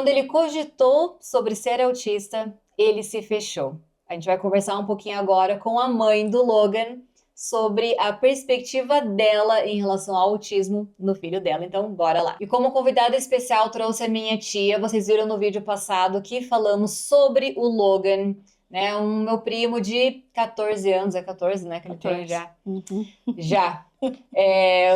quando ele cogitou sobre ser autista, ele se fechou. A gente vai conversar um pouquinho agora com a mãe do Logan sobre a perspectiva dela em relação ao autismo no filho dela. Então, bora lá. E como convidada especial trouxe a minha tia. Vocês viram no vídeo passado que falamos sobre o Logan, né? Meu primo de 14 anos, é 14, né? Que ele tem já. Já.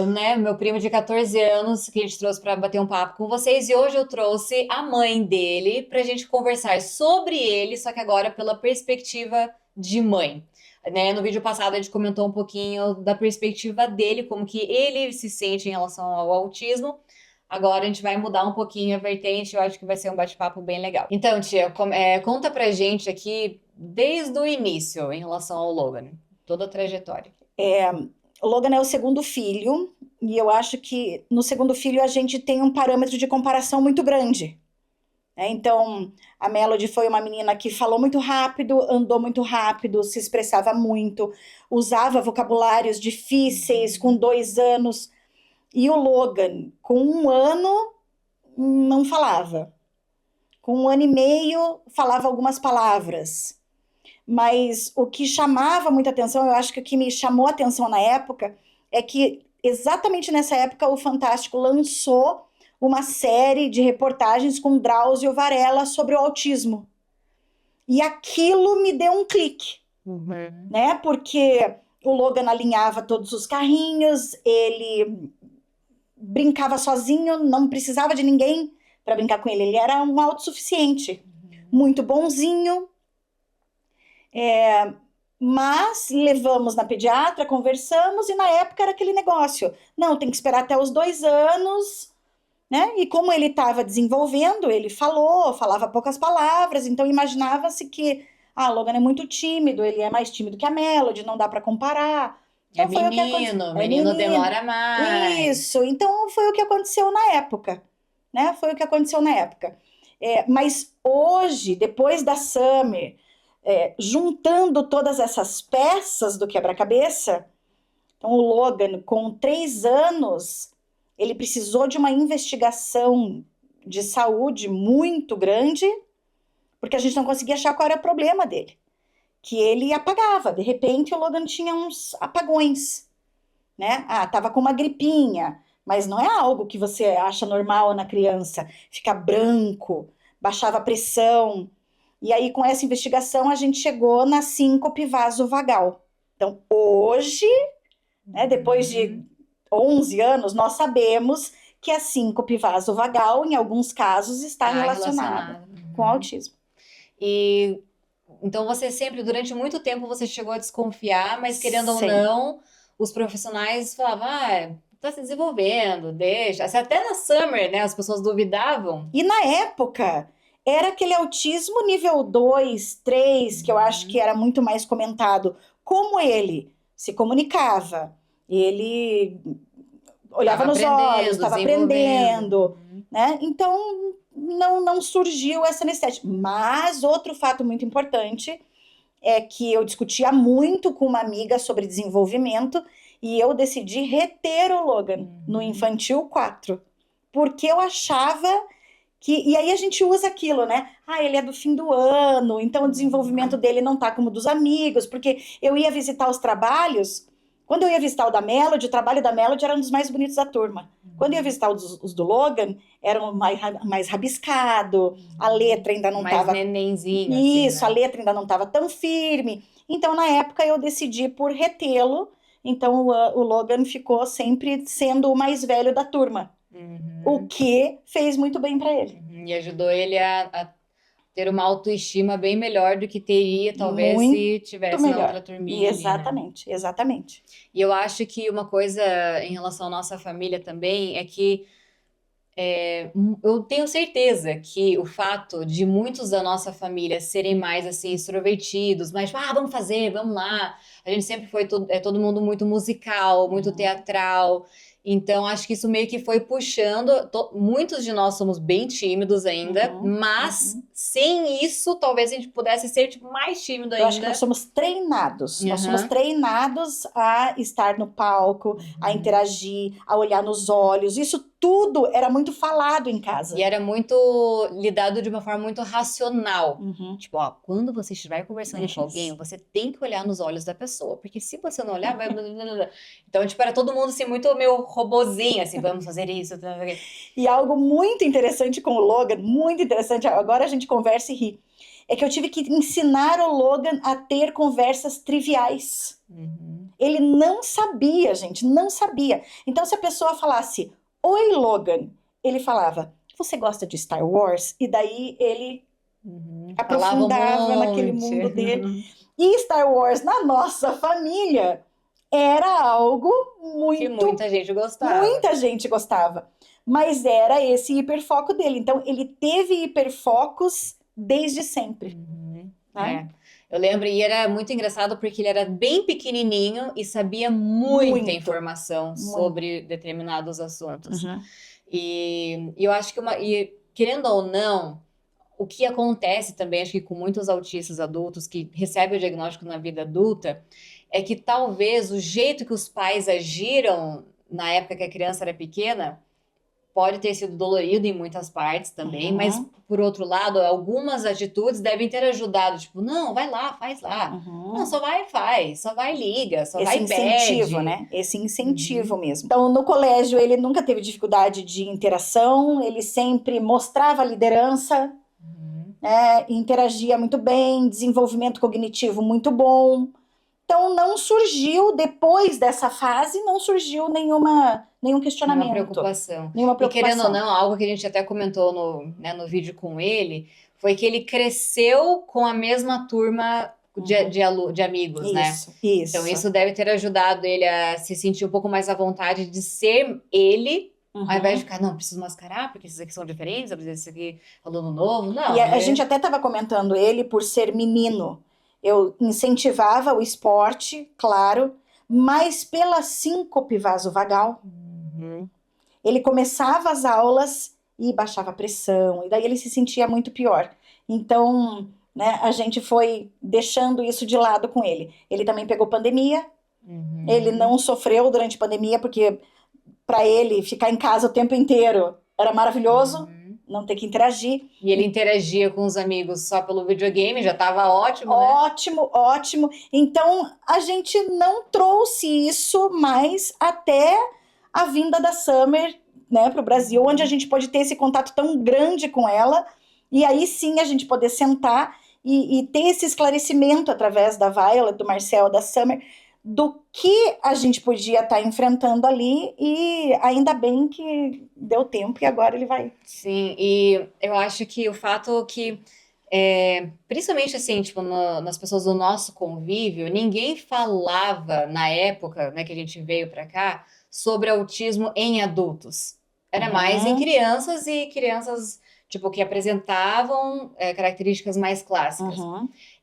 Né, meu primo de 14 anos que a gente trouxe para bater um papo com vocês, e hoje eu trouxe a mãe dele pra gente conversar sobre ele, só que agora pela perspectiva de mãe. Né, no vídeo passado a gente comentou um pouquinho da perspectiva dele, como que ele se sente em relação ao autismo. Agora a gente vai mudar um pouquinho a vertente, eu acho que vai ser um bate-papo bem legal. Então, tia, conta pra gente aqui desde o início em relação ao Logan, toda a trajetória. O Logan é o segundo filho, e eu acho que no segundo filho a gente tem um parâmetro de comparação muito grande. Então, a Melody foi uma menina que falou muito rápido, andou muito rápido, se expressava muito, usava vocabulários difíceis com 2 anos. E o Logan, com 1 ano, não falava. Com 1 ano e meio, falava algumas palavras. Mas o que chamava muita atenção, eu acho que o que me chamou a atenção na época, é que exatamente nessa época o Fantástico lançou uma série de reportagens com Drauzio Varela sobre o autismo. E aquilo me deu um clique, né? Porque o Logan alinhava todos os carrinhos, ele brincava sozinho, não precisava de ninguém para brincar com ele. Ele era um autossuficiente, muito bonzinho. Mas levamos na pediatra, conversamos, e na época era aquele negócio. Não, tem que esperar até os 2 anos, né? E como ele estava desenvolvendo, ele falava poucas palavras, então imaginava-se que Logan é muito tímido, ele é mais tímido que a Melody, não dá para comparar. Então, foi menino demora mais. Isso, então foi o que aconteceu na época, né? Foi o que aconteceu na época. Mas hoje, depois da Summer, juntando todas essas peças do quebra-cabeça, então o Logan, com 3 anos, ele precisou de uma investigação de saúde muito grande, porque a gente não conseguia achar qual era o problema dele. Que ele apagava, de repente o Logan tinha uns apagões, né? Tava com uma gripinha, mas não é algo que você acha normal na criança. Ficar branco, baixava a pressão. E aí, com essa investigação, a gente chegou na síncope vasovagal. Então, hoje, né, depois de 11 anos, nós sabemos que a síncope vasovagal, em alguns casos, está relacionada com autismo. E então você sempre, durante muito tempo, você chegou a desconfiar, mas querendo ou não, os profissionais falavam, tá se desenvolvendo, deixa. Até na Summer, né, as pessoas duvidavam. E na época, era aquele autismo nível 2, 3, que eu acho que era muito mais comentado. Como ele se comunicava, ele olhava nos olhos, estava aprendendo, né? Então, não surgiu essa necessidade. Mas outro fato muito importante é que eu discutia muito com uma amiga sobre desenvolvimento e eu decidi reter o Logan no Infantil 4, porque eu achava que... E aí a gente usa aquilo, né? Ele é do fim do ano, então o desenvolvimento dele não tá como dos amigos, porque eu ia visitar os trabalhos... Quando eu ia visitar o trabalho da Melody era um dos mais bonitos da turma. Quando eu ia visitar os do Logan, era mais rabiscado, a letra ainda não estava... Mais nenenzinho. Isso, assim, né? A letra ainda não estava tão firme. Então, na época, eu decidi por retê-lo. Então, o Logan ficou sempre sendo o mais velho da turma. O que fez muito bem para ele. E ajudou ele a ter uma autoestima bem melhor do que teria, talvez, Muito se tivesse na outra turminha. Exatamente, né? Exatamente. E eu acho que uma coisa em relação à nossa família também é que eu tenho certeza que o fato de muitos da nossa família serem mais assim extrovertidos, mais vamos fazer, vamos lá. A gente sempre foi todo mundo muito musical, muito teatral. Então, acho que isso meio que foi puxando. Muitos de nós somos bem tímidos ainda, mas sem isso, talvez a gente pudesse ser mais tímido ainda. Eu acho que nós somos treinados. Nós somos treinados a estar no palco, a interagir, a olhar nos olhos. Isso tudo era muito falado em casa. E era muito lidado de uma forma muito racional. Uhum. Tipo, ó, quando você estiver conversando com alguém, você tem que olhar nos olhos da pessoa, porque se você não olhar, vai... Então, tipo, era todo mundo assim, muito meio robozinho, assim, vamos fazer isso. E algo muito interessante com o Logan, muito interessante, agora a gente conversa e ri, é que eu tive que ensinar o Logan a ter conversas triviais. Uhum. Ele não sabia, gente, não sabia. Então, se a pessoa falasse, oi, Logan, ele falava, você gosta de Star Wars? E daí ele Falava um aprofundava naquele monte. mundo dele. E Star Wars, na nossa família, era algo Que muito... muita gente gostava. Muita gente gostava. Mas era esse hiperfoco dele. Então, ele teve hiperfocos desde sempre. Né? Eu lembro, e era muito engraçado porque ele era bem pequenininho e sabia muita informação sobre determinados assuntos. E eu acho que querendo ou não, o que acontece também, acho que com muitos autistas adultos que recebem o diagnóstico na vida adulta, é que talvez o jeito que os pais agiram na época que a criança era pequena pode ter sido dolorido em muitas partes também, mas por outro lado, algumas atitudes devem ter ajudado, tipo, não, vai lá, faz lá. Não, só vai e faz, só vai e liga, só vai e pede. Esse incentivo, né? Esse incentivo mesmo. Então, no colégio, ele nunca teve dificuldade de interação, ele sempre mostrava liderança, interagia muito bem, desenvolvimento cognitivo muito bom. Então, não surgiu, depois dessa fase, não surgiu nenhum questionamento. Nenhuma preocupação. E querendo ou não, algo que a gente até comentou no vídeo com ele, foi que ele cresceu com a mesma turma de amigos, né? Isso. Então, isso deve ter ajudado ele a se sentir um pouco mais à vontade de ser ele, ao invés de ficar, não, preciso mascarar, porque esses aqui são diferentes, esse aqui é aluno novo. Não. E a gente até estava comentando ele por ser menino. Eu incentivava o esporte, claro, mas pela síncope vasovagal. Ele começava as aulas e baixava a pressão, e daí ele se sentia muito pior. Então, né, a gente foi deixando isso de lado com ele. Ele também pegou pandemia, ele não sofreu durante a pandemia, porque para ele ficar em casa o tempo inteiro era maravilhoso. Não ter que interagir. E ele interagia com os amigos só pelo videogame, já estava ótimo, né? Ótimo. Então, a gente não trouxe isso mais até a vinda da Summer, né, para o Brasil, onde a gente pode ter esse contato tão grande com ela, e aí sim a gente poder sentar e ter esse esclarecimento através da Violet, do Marcel, da Summer, do que a gente podia estar enfrentando ali, e ainda bem que deu tempo e agora ele vai. Sim, e eu acho que o fato que, principalmente assim, tipo, nas pessoas do nosso convívio, ninguém falava na época, né, que a gente veio pra cá, sobre autismo em adultos. Era mais em crianças e crianças, tipo, que apresentavam características mais clássicas.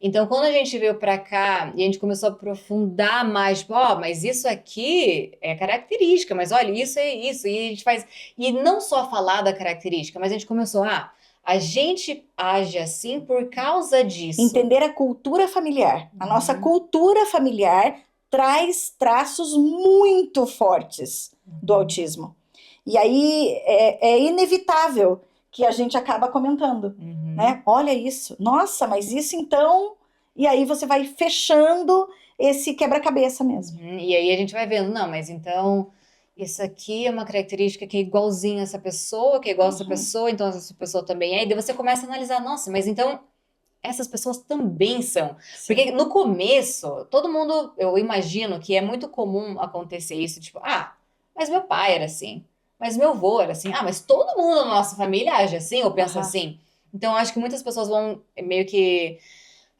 Então, quando a gente veio pra cá e a gente começou a aprofundar mais, tipo, mas isso aqui é característica, mas olha, isso é isso, e a gente faz... E não só falar da característica, mas a gente começou, a gente age assim por causa disso. Entender a cultura familiar. A nossa cultura familiar traz traços muito fortes do autismo. E aí é inevitável que a gente acaba comentando, né? Olha isso, nossa, mas isso então... E aí você vai fechando esse quebra-cabeça mesmo. E aí a gente vai vendo, não, mas então... Isso aqui é uma característica que é igualzinho a essa pessoa, que é igual a essa pessoa, então essa pessoa também é. E daí você começa a analisar, nossa, mas então essas pessoas também são. Sim. Porque no começo, todo mundo, eu imagino que é muito comum acontecer isso, tipo, mas meu pai era assim, mas meu avô era assim, mas todo mundo na nossa família age assim ou pensa assim. Então, eu acho que muitas pessoas vão meio que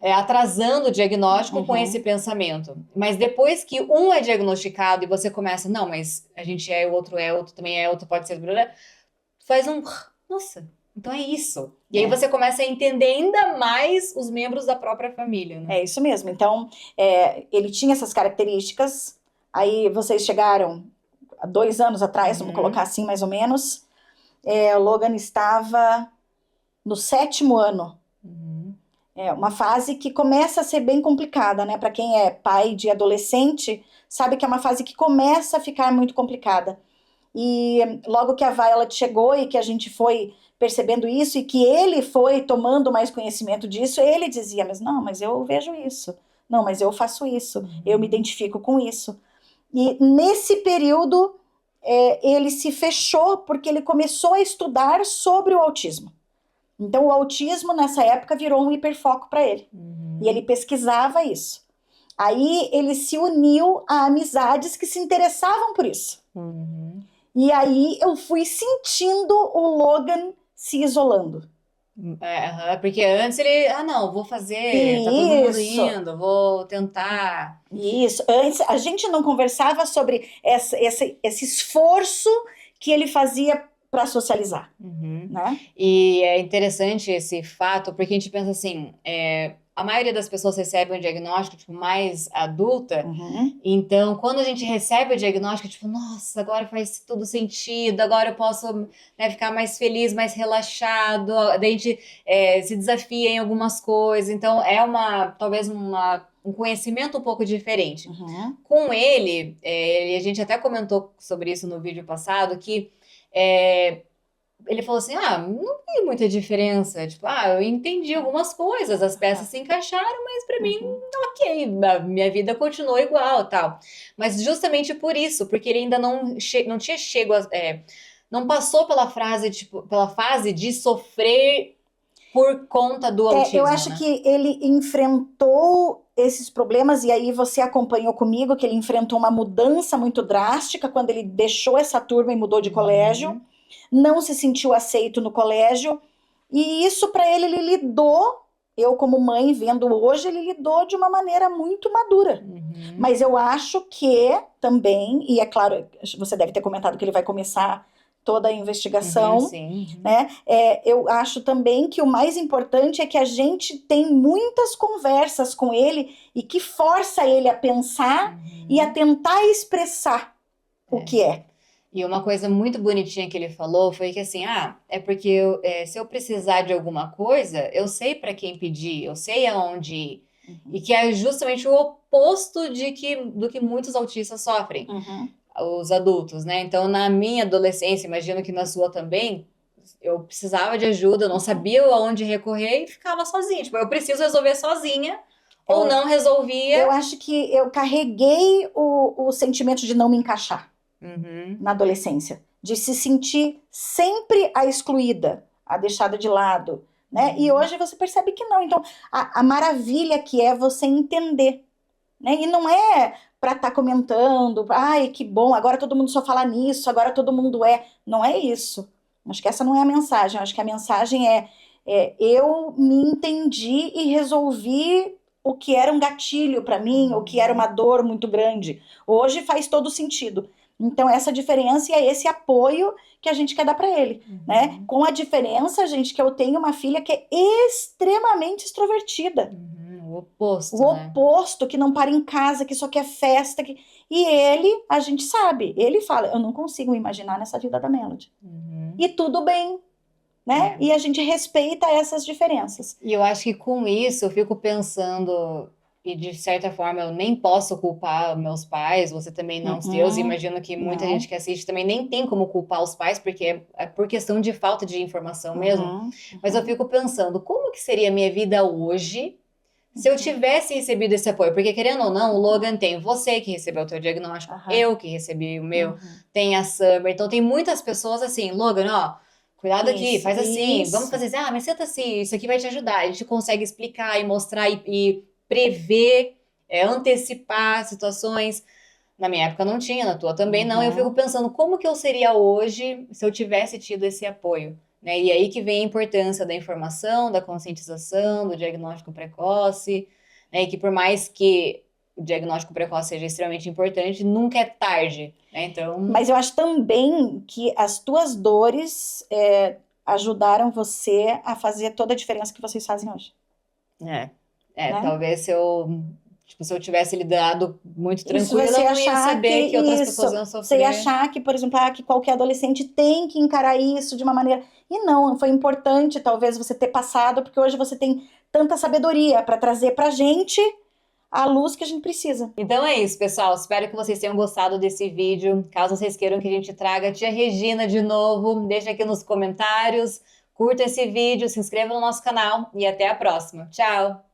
atrasando o diagnóstico com esse pensamento. Mas depois que um é diagnosticado e você começa, não, mas a gente o outro também é, outro pode ser... Faz nossa, então é isso. E aí você começa a entender ainda mais os membros da própria família, né? É isso mesmo. Então, ele tinha essas características, aí vocês chegaram há 2 anos atrás, vamos colocar assim mais ou menos, o Logan estava no 7º ano. É uma fase que começa a ser bem complicada, né? Para quem é pai de adolescente, sabe que é uma fase que começa a ficar muito complicada. E logo que a Violet chegou e que a gente foi percebendo isso e que ele foi tomando mais conhecimento disso, ele dizia, mas eu vejo isso. Não, mas eu faço isso. Eu me identifico com isso. E nesse período, ele se fechou porque ele começou a estudar sobre o autismo. Então, o autismo, nessa época, virou um hiperfoco para ele. E ele pesquisava isso. Aí, ele se uniu a amizades que se interessavam por isso. E aí, eu fui sentindo o Logan se isolando. Porque antes ele, não, vou fazer, tá todo mundo indo, vou tentar. Isso. Antes, a gente não conversava sobre esse esforço que ele fazia para socializar, né? E é interessante esse fato, porque a gente pensa assim, a maioria das pessoas recebe um diagnóstico, tipo, mais adulta, então, quando a gente recebe o diagnóstico, tipo, nossa, agora faz tudo sentido, agora eu posso, né, ficar mais feliz, mais relaxado, daí a gente se desafia em algumas coisas, então talvez um conhecimento um pouco diferente. Com ele, a gente até comentou sobre isso no vídeo passado, que ele falou assim, não tem muita diferença, tipo, eu entendi algumas coisas, as peças se encaixaram, mas pra mim, ok, a minha vida continuou igual, tal. Mas justamente por isso, porque ele ainda não tinha não passou pela fase de sofrer por conta do autismo, eu acho né? que ele enfrentou esses problemas, e aí você acompanhou comigo que ele enfrentou uma mudança muito drástica quando ele deixou essa turma e mudou de colégio, não se sentiu aceito no colégio, e isso para ele lidou, eu como mãe vendo hoje, ele lidou de uma maneira muito madura. Mas eu acho que também, e é claro, você deve ter comentado que ele vai começar toda a investigação, né? Eu acho também que o mais importante é que a gente tem muitas conversas com ele e que força ele a pensar e a tentar expressar o que é. E uma coisa muito bonitinha que ele falou foi que assim, é porque se eu precisar de alguma coisa, eu sei para quem pedir, eu sei aonde ir. E que é justamente o oposto do que muitos autistas sofrem. Os adultos, né? Então, na minha adolescência, imagino que na sua também, eu precisava de ajuda, eu não sabia aonde recorrer e ficava sozinha. Tipo, eu preciso resolver sozinha, ou não resolvia. Eu acho que eu carreguei o sentimento de não me encaixar na adolescência, de se sentir sempre a excluída, a deixada de lado, né? E hoje você percebe que não. Então, a maravilha que é você entender, né? E não é para estar comentando, ai, que bom, agora todo mundo só fala nisso, agora todo mundo é. Não é isso. Acho que essa não é a mensagem. Acho que a mensagem eu me entendi e resolvi o que era um gatilho para mim, o que era uma dor muito grande. Hoje faz todo sentido. Então, essa diferença e esse apoio que a gente quer dar para ele, né? Com a diferença, gente, que eu tenho uma filha que é extremamente extrovertida. O oposto, o oposto, que não para em casa, que só quer festa. E ele, a gente sabe, ele fala, eu não consigo me imaginar nessa vida da Melody. E tudo bem, né? E a gente respeita essas diferenças. E eu acho que com isso eu fico pensando, e de certa forma eu nem posso culpar meus pais, você também não, seus, e imagino que muita gente que assiste também nem tem como culpar os pais, porque é por questão de falta de informação mesmo. Mas eu fico pensando, como que seria a minha vida hoje se eu tivesse recebido esse apoio? Porque, querendo ou não, o Logan tem você que recebeu o teu diagnóstico, eu que recebi o meu, tem a Summer, então tem muitas pessoas assim, Logan, cuidado aqui, faz assim, vamos fazer assim, mas senta assim, isso aqui vai te ajudar. A gente consegue explicar e mostrar e prever, antecipar situações. Na minha época não tinha, na tua também não. Eu fico pensando como que eu seria hoje se eu tivesse tido esse apoio, né? E aí que vem a importância da informação, da conscientização, do diagnóstico precoce, né? E que por mais que o diagnóstico precoce seja extremamente importante, nunca é tarde, né? Então... Mas eu acho também que as tuas dores ajudaram você a fazer toda a diferença que vocês fazem hoje. Né? Talvez se eu tivesse lidado muito tranquila, eu não ia saber que outras pessoas iam sofrer. Você ia achar que, por exemplo, que qualquer adolescente tem que encarar isso de uma maneira... E não, foi importante talvez você ter passado, porque hoje você tem tanta sabedoria para trazer pra gente a luz que a gente precisa. Então é isso, pessoal. Espero que vocês tenham gostado desse vídeo. Caso vocês queiram que a gente traga a tia Regina de novo, deixa aqui nos comentários. Curta esse vídeo, se inscreva no nosso canal e até a próxima. Tchau!